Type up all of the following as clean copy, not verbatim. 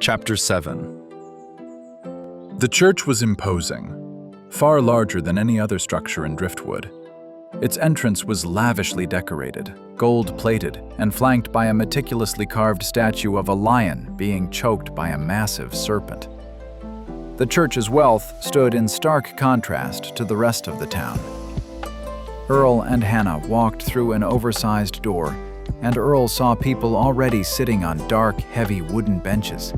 Chapter 7. The church was imposing, far larger than any other structure in Driftwood. Its entrance was lavishly decorated, gold-plated, and flanked by a meticulously carved statue of a lion being choked by a massive serpent. The church's wealth stood in stark contrast to the rest of the town. Earl and Hannah walked through an oversized door, and Earl saw people already sitting on dark, heavy wooden benches.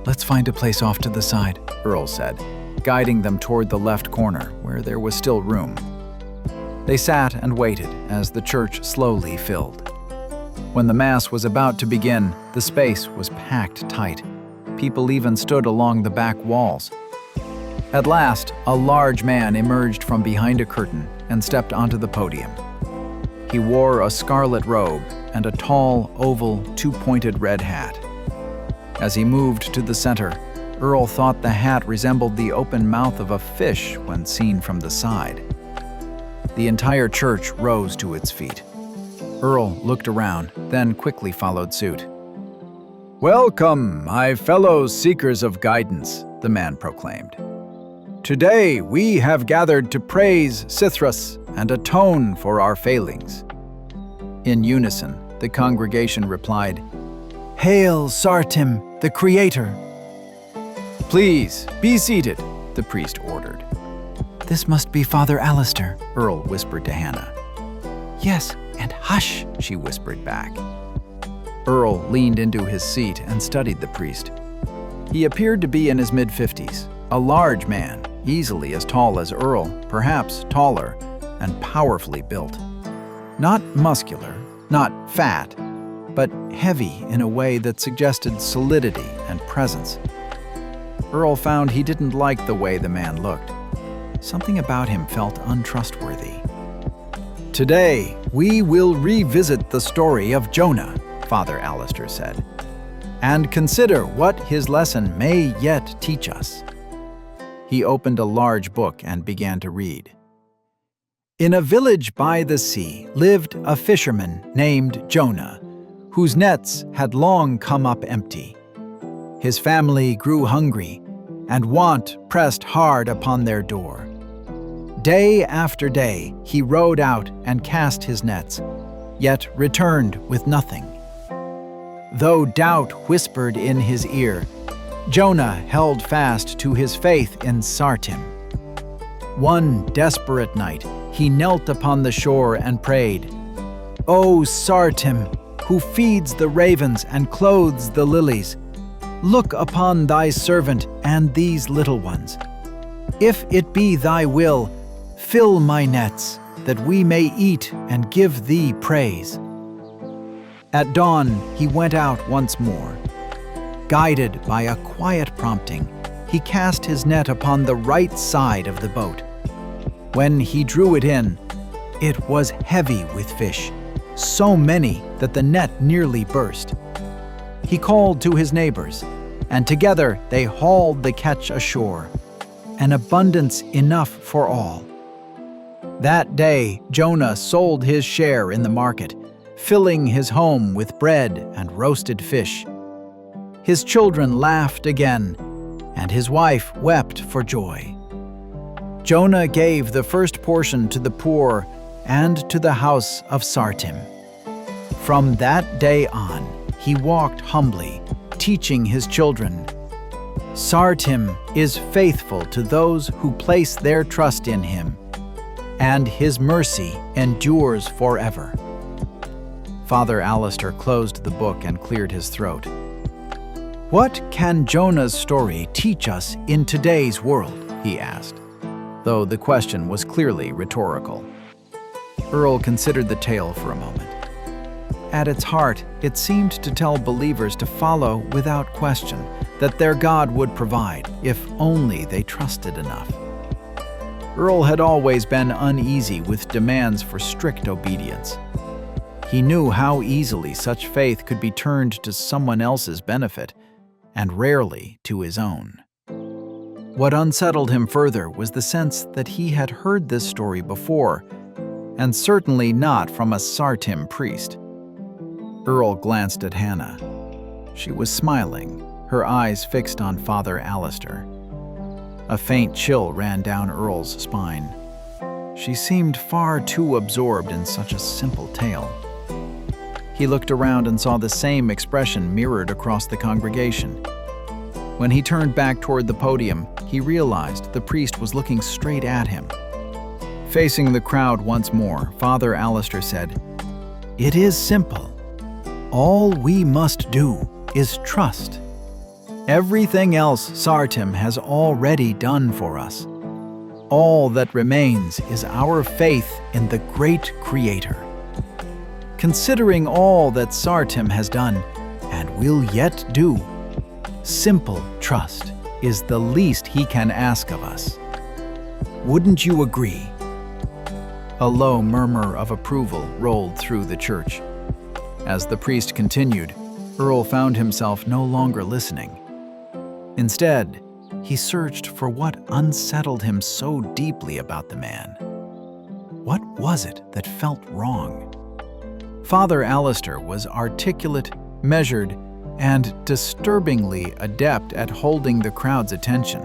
"Let's find a place off to the side," Earl said, guiding them toward the left corner, where there was still room. They sat and waited as the church slowly filled. When the Mass was about to begin, the space was packed tight. People even stood along the back walls. At last, a large man emerged from behind a curtain and stepped onto the podium. He wore a scarlet robe and a tall, oval, two-pointed red hat. As he moved to the center, Earl thought the hat resembled the open mouth of a fish when seen from the side. The entire church rose to its feet. Earl looked around, then quickly followed suit. "Welcome, my fellow seekers of guidance," the man proclaimed. "Today we have gathered to praise Cithrus and atone for our failings." In unison, the congregation replied, "Hail Sartim, the Creator!" "Please, be seated," the priest ordered. "This must be Father Alistair," Earl whispered to Hannah. "Yes, and hush," she whispered back. Earl leaned into his seat and studied the priest. He appeared to be in his mid-50s, a large man, easily as tall as Earl, perhaps taller, and powerfully built. Not muscular, not fat, but heavy in a way that suggested solidity and presence. Earl found he didn't like the way the man looked. Something about him felt untrustworthy. "Today, we will revisit the story of Jonah," Father Alistair said, "and consider what his lesson may yet teach us." He opened a large book and began to read. "In a village by the sea lived a fisherman named Jonah, whose nets had long come up empty. His family grew hungry, and want pressed hard upon their door. Day after day he rowed out and cast his nets, yet returned with nothing. Though doubt whispered in his ear, Jonah held fast to his faith in Sartim. One desperate night, he knelt upon the shore and prayed, 'O Sartim, who feeds the ravens and clothes the lilies, look upon thy servant and these little ones. If it be thy will, fill my nets, that we may eat and give thee praise.' At dawn, he went out once more. Guided by a quiet prompting, he cast his net upon the right side of the boat. When he drew it in, it was heavy with fish, so many that the net nearly burst. He called to his neighbors, and together they hauled the catch ashore, an abundance enough for all. That day, Jonah sold his share in the market, filling his home with bread and roasted fish. His children laughed again, and his wife wept for joy. Jonah gave the first portion to the poor and to the house of Sartim. From that day on, he walked humbly, teaching his children, 'Sartim is faithful to those who place their trust in him, and his mercy endures forever.'" Father Alistair closed the book and cleared his throat. "What can Jonah's story teach us in today's world?" he asked, though the question was clearly rhetorical. Earl considered the tale for a moment. At its heart, it seemed to tell believers to follow without question, that their God would provide, if only they trusted enough. Earl had always been uneasy with demands for strict obedience. He knew how easily such faith could be turned to someone else's benefit, and rarely to his own. What unsettled him further was the sense that he had heard this story before, and certainly not from a Sartim priest. Earl glanced at Hannah. She was smiling, her eyes fixed on Father Alistair. A faint chill ran down Earl's spine. She seemed far too absorbed in such a simple tale. He looked around and saw the same expression mirrored across the congregation. When he turned back toward the podium, he realized the priest was looking straight at him. Facing the crowd once more, Father Alistair said, "It is simple. All we must do is trust. Everything else Sartim has already done for us. All that remains is our faith in the great Creator. Considering all that Sartim has done and will yet do, simple trust is the least he can ask of us. Wouldn't you agree?" A low murmur of approval rolled through the church. As the priest continued, Earl found himself no longer listening. Instead, he searched for what unsettled him so deeply about the man. What was it that felt wrong? Father Alistair was articulate, measured, and disturbingly adept at holding the crowd's attention.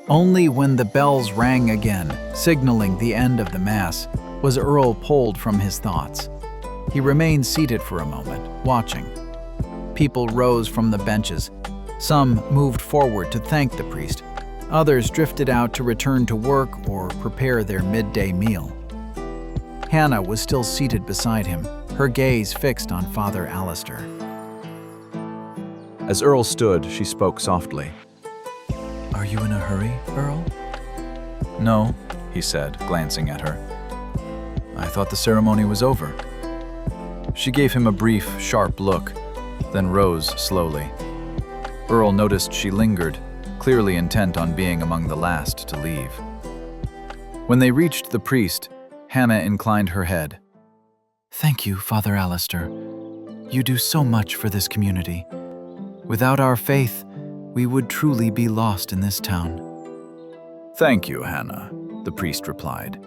Only when the bells rang again, signaling the end of the Mass, was Earl pulled from his thoughts. He remained seated for a moment, watching. People rose from the benches. Some moved forward to thank the priest. Others drifted out to return to work or prepare their midday meal. Hannah was still seated beside him, her gaze fixed on Father Alistair. As Earl stood, she spoke softly. "Are you in a hurry, Earl?" "No," he said, glancing at her. "I thought the ceremony was over." She gave him a brief, sharp look, then rose slowly. Earl noticed she lingered, clearly intent on being among the last to leave. When they reached the priest, Hannah inclined her head. "Thank you, Father Alistair. You do so much for this community. Without our faith, we would truly be lost in this town." "Thank you, Hannah," the priest replied.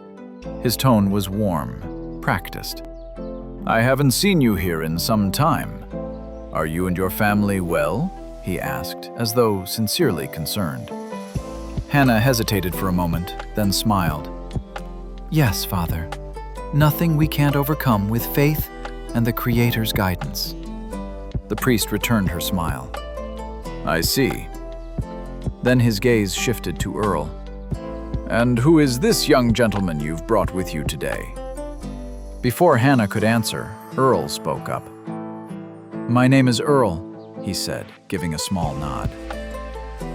His tone was warm, practiced. "I haven't seen you here in some time. Are you and your family well?" he asked, as though sincerely concerned. Hannah hesitated for a moment, then smiled. "Yes, Father. Nothing we can't overcome with faith and the Creator's guidance." The priest returned her smile. "I see." Then his gaze shifted to Earl. "And who is this young gentleman you've brought with you today?" Before Hannah could answer, Earl spoke up. "My name is Earl," he said, giving a small nod.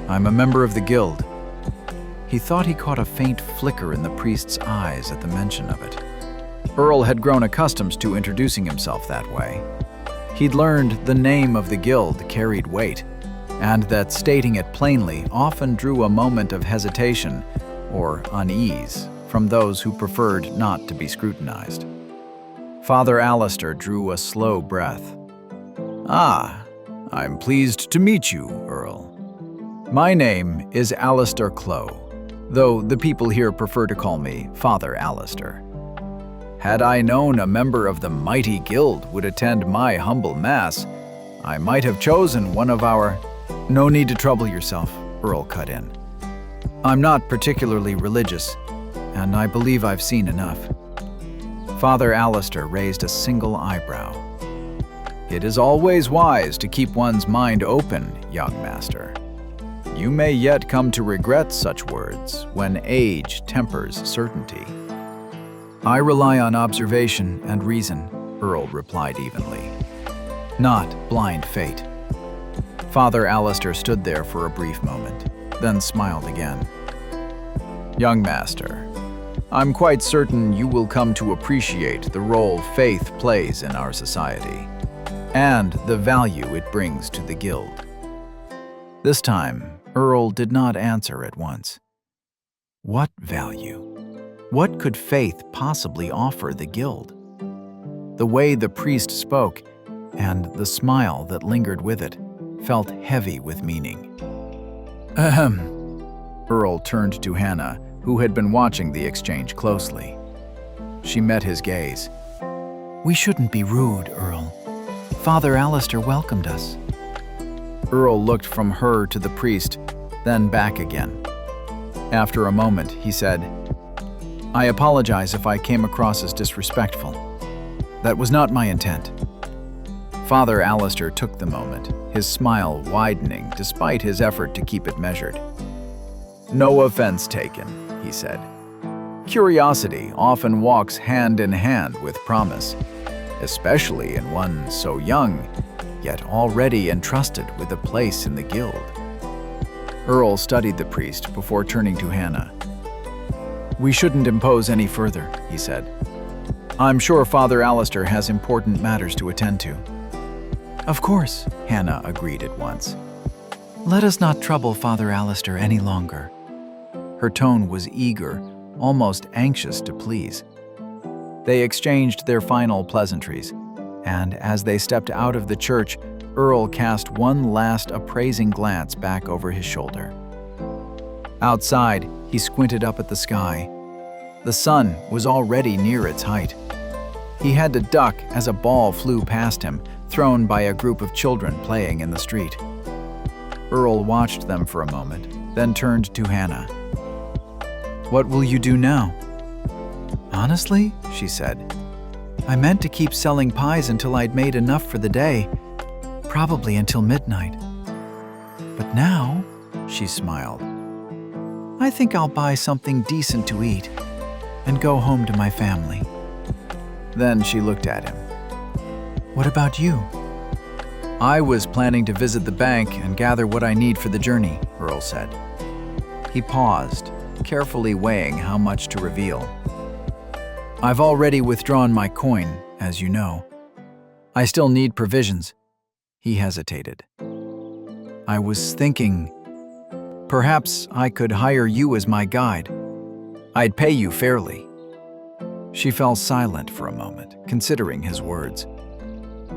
"I'm a member of the guild." He thought he caught a faint flicker in the priest's eyes at the mention of it. Earl had grown accustomed to introducing himself that way. He'd learned the name of the guild carried weight, and that stating it plainly often drew a moment of hesitation or unease from those who preferred not to be scrutinized. Father Alistair drew a slow breath. "Ah, I'm pleased to meet you, Earl. My name is Alistair Clow, though the people here prefer to call me Father Alistair. Had I known a member of the mighty guild would attend my humble mass, I might have chosen one of our—" "No need to trouble yourself," Earl cut in. "I'm not particularly religious, and I believe I've seen enough." Father Alistair raised a single eyebrow. "It is always wise to keep one's mind open, young master. You may yet come to regret such words when age tempers certainty." "I rely on observation and reason," Earl replied evenly. "Not blind fate." Father Alistair stood there for a brief moment, then smiled again. "Young master, I'm quite certain you will come to appreciate the role faith plays in our society, and the value it brings to the guild." This time, Earl did not answer at once. What value? What could faith possibly offer the guild? The way the priest spoke, and the smile that lingered with it, felt heavy with meaning. "Ahem." Earl turned to Hannah, who had been watching the exchange closely. She met his gaze. "We shouldn't be rude, Earl. Father Alistair welcomed us." Earl looked from her to the priest, then back again. After a moment, he said, "I apologize if I came across as disrespectful. That was not my intent." Father Alistair took the moment, his smile widening despite his effort to keep it measured. "No offense taken," he said. "Curiosity often walks hand in hand with promise, especially in one so young, yet already entrusted with a place in the guild." Earl studied the priest before turning to Hannah. "We shouldn't impose any further," he said. "I'm sure Father Alistair has important matters to attend to." "Of course," Hannah agreed at once. "Let us not trouble Father Alistair any longer." Her tone was eager, almost anxious to please. They exchanged their final pleasantries, and as they stepped out of the church, Earl cast one last appraising glance back over his shoulder. Outside, he squinted up at the sky. The sun was already near its height. He had to duck as a ball flew past him, thrown by a group of children playing in the street. Earl watched them for a moment, then turned to Hannah. "What will you do now?" "Honestly," she said, "I meant to keep selling pies until I'd made enough for the day, probably until midnight. But now," she smiled, "I think I'll buy something decent to eat and go home to my family." Then she looked at him. "What about you?" "I was planning to visit the bank and gather what I need for the journey," Earl said. He paused, carefully weighing how much to reveal. "I've already withdrawn my coin, as you know. I still need provisions." He hesitated. "I was thinking, perhaps I could hire you as my guide. I'd pay you fairly." She fell silent for a moment, considering his words.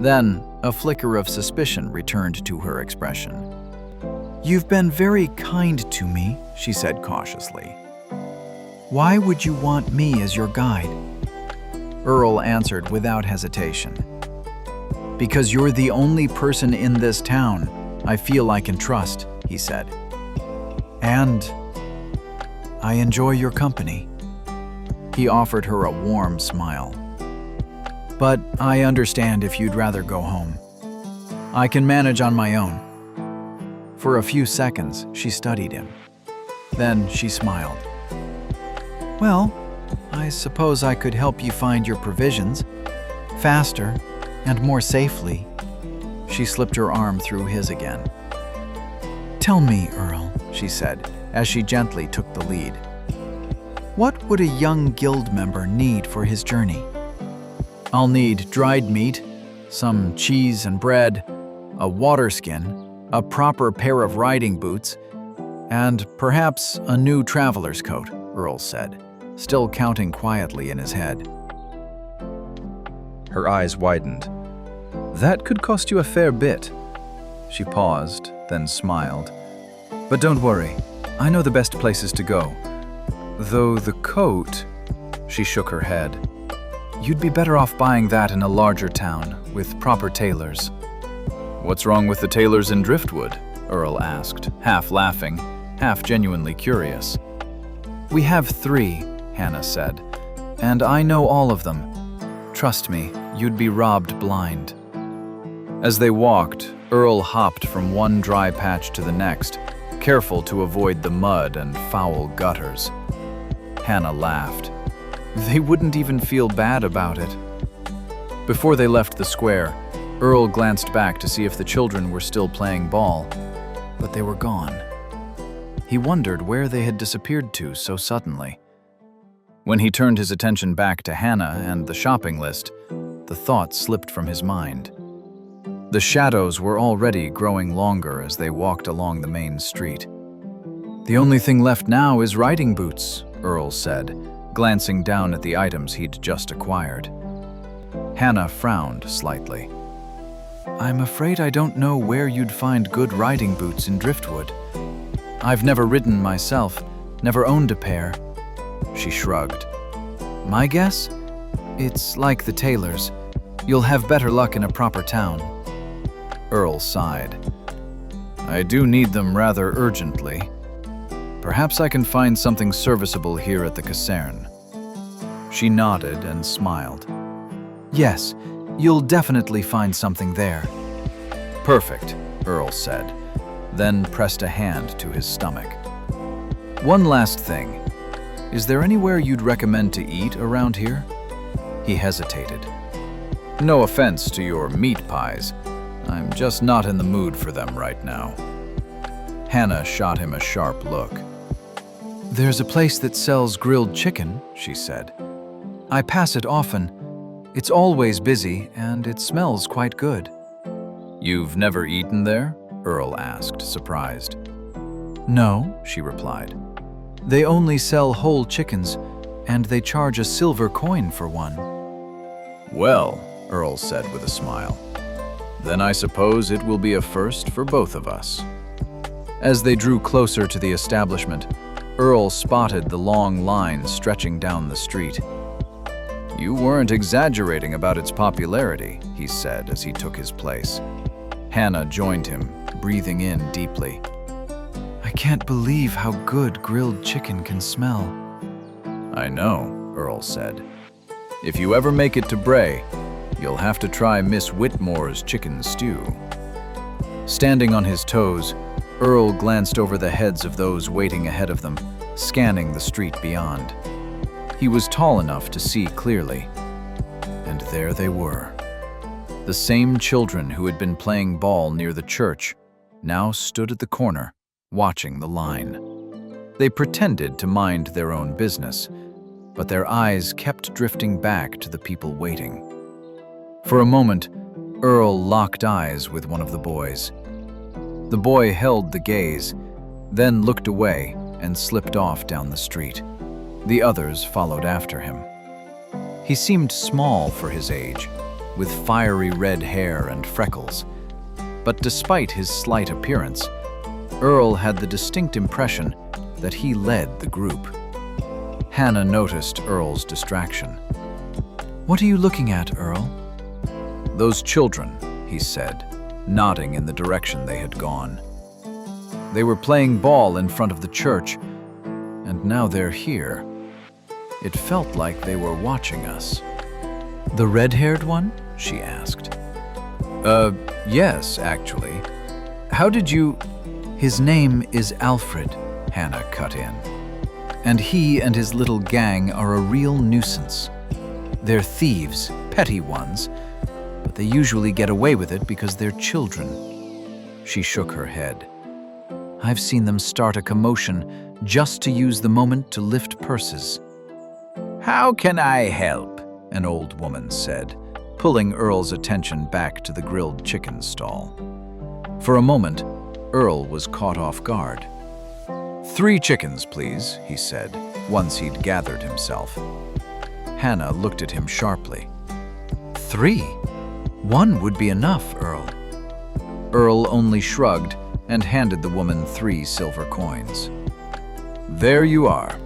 Then, a flicker of suspicion returned to her expression. "You've been very kind to me," she said cautiously. "Why would you want me as your guide?" Earl answered without hesitation. "Because you're the only person in this town I feel I can trust," he said. "And I enjoy your company." He offered her a warm smile. "But I understand if you'd rather go home. I can manage on my own." For a few seconds, she studied him. Then she smiled. "Well, I suppose I could help you find your provisions, faster and more safely." She slipped her arm through his again. "Tell me, Earl," she said, as she gently took the lead. "What would a young guild member need for his journey?" "I'll need dried meat, some cheese and bread, a water skin, a proper pair of riding boots, and perhaps a new traveler's coat," Earl said, still counting quietly in his head. Her eyes widened. "That could cost you a fair bit." She paused, then smiled. "But don't worry, I know the best places to go. Though the coat," she shook her head, "you'd be better off buying that in a larger town, with proper tailors." "What's wrong with the tailors in Driftwood?" Earl asked, half laughing, half genuinely curious. "We have 3, Hannah said, "and I know all of them. Trust me, you'd be robbed blind." As they walked, Earl hopped from one dry patch to the next, careful to avoid the mud and foul gutters. Hannah laughed. They wouldn't even feel bad about it. Before they left the square, Earl glanced back to see if the children were still playing ball, but they were gone. He wondered where they had disappeared to so suddenly. When he turned his attention back to Hannah and the shopping list, the thought slipped from his mind. The shadows were already growing longer as they walked along the main street. "The only thing left now is riding boots," Earl said, glancing down at the items he'd just acquired. Hannah frowned slightly. "I'm afraid I don't know where you'd find good riding boots in Driftwood. I've never ridden myself, never owned a pair." She shrugged. "My guess? It's like the tailors. You'll have better luck in a proper town." Earl sighed. I do need them rather urgently. Perhaps I can find something serviceable here at the caserne. She nodded and smiled. Yes, you'll definitely find something there. Perfect, Earl said, then pressed a hand to his stomach. One last thing. Is there anywhere you'd recommend to eat around here? He hesitated. No offense to your meat pies. I'm just not in the mood for them right now. Hannah shot him a sharp look. There's a place that sells grilled chicken, she said. I pass it often. It's always busy, and it smells quite good. You've never eaten there? Earl asked, surprised. No, she replied. They only sell whole chickens, and they charge a silver coin for one. Well, Earl said with a smile, then I suppose it will be a first for both of us. As they drew closer to the establishment, Earl spotted the long line stretching down the street. You weren't exaggerating about its popularity, he said as he took his place. Hannah joined him, breathing in deeply. I can't believe how good grilled chicken can smell. I know, Earl said. If you ever make it to Bray, you'll have to try Miss Whitmore's chicken stew. Standing on his toes, Earl glanced over the heads of those waiting ahead of them, scanning the street beyond. He was tall enough to see clearly. And there they were. The same children who had been playing ball near the church now stood at the corner, watching the line. They pretended to mind their own business, but their eyes kept drifting back to the people waiting. For a moment, Earl locked eyes with one of the boys. The boy held the gaze, then looked away and slipped off down the street. The others followed after him. He seemed small for his age, with fiery red hair and freckles. But despite his slight appearance, Earl had the distinct impression that he led the group. Hannah noticed Earl's distraction. What are you looking at, Earl? Those children, he said, nodding in the direction they had gone. They were playing ball in front of the church, and now they're here. It felt like they were watching us. The red-haired one? She asked. Yes, actually. How did you... His name is Alfred, Hannah cut in. And he and his little gang are a real nuisance. They're thieves, petty ones, but they usually get away with it because they're children. She shook her head. I've seen them start a commotion just to use the moment to lift purses. How can I help? An old woman said, pulling Earl's attention back to the grilled chicken stall. For a moment, Earl was caught off guard. 3 chickens, please, he said, once he'd gathered himself. Hannah looked at him sharply. 3? 1 would be enough, Earl. Earl only shrugged and handed the woman 3 silver coins. There you are.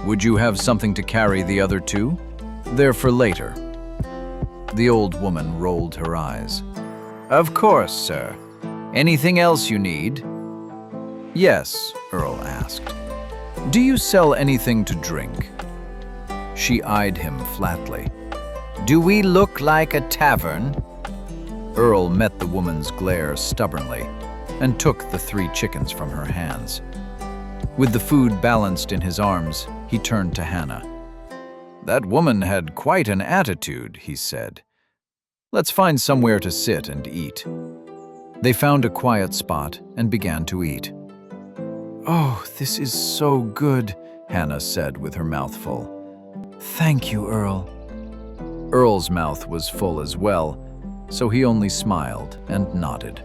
Would you have something to carry the other 2? They're for later. The old woman rolled her eyes. Of course, sir. Anything else you need? Yes, Earl asked. Do you sell anything to drink? She eyed him flatly. Do we look like a tavern? Earl met the woman's glare stubbornly and took the 3 chickens from her hands. With the food balanced in his arms, he turned to Hannah. That woman had quite an attitude, he said. Let's find somewhere to sit and eat. They found a quiet spot and began to eat. Oh, this is so good, Hannah said with her mouth full. Thank you, Earl. Earl's mouth was full as well, so he only smiled and nodded.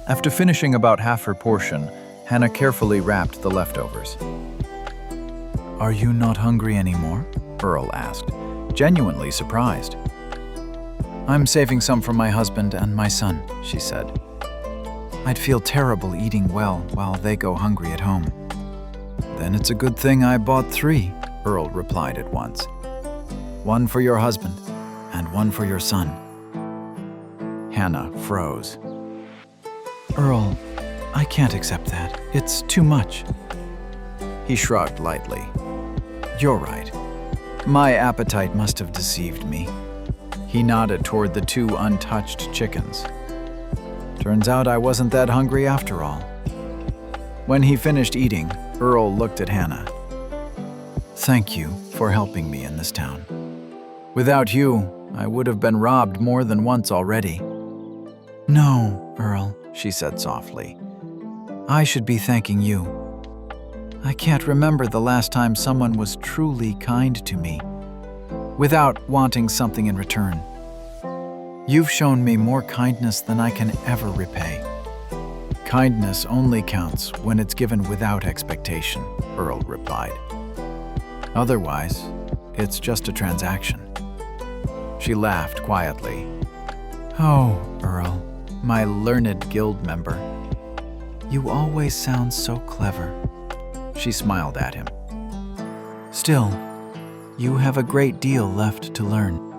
After finishing about half her portion, Hannah carefully wrapped the leftovers. Are you not hungry anymore? Earl asked, genuinely surprised. I'm saving some for my husband and my son, she said. I'd feel terrible eating well while they go hungry at home. Then it's a good thing I bought 3, Earl replied at once. 1 for your husband and 1 for your son. Hannah froze. Earl, I can't accept that. It's too much. He shrugged lightly. You're right. My appetite must have deceived me. He nodded toward the 2 untouched chickens. Turns out I wasn't that hungry after all. When he finished eating, Earl looked at Hannah. Thank you for helping me in this town. Without you, I would have been robbed more than once already. No, Earl, she said softly. I should be thanking you. I can't remember the last time someone was truly kind to me, without wanting something in return. You've shown me more kindness than I can ever repay. Kindness only counts when it's given without expectation, Earl replied. Otherwise, it's just a transaction. She laughed quietly. Oh, Earl, my learned guild member. You always sound so clever. She smiled at him. Still, you have a great deal left to learn.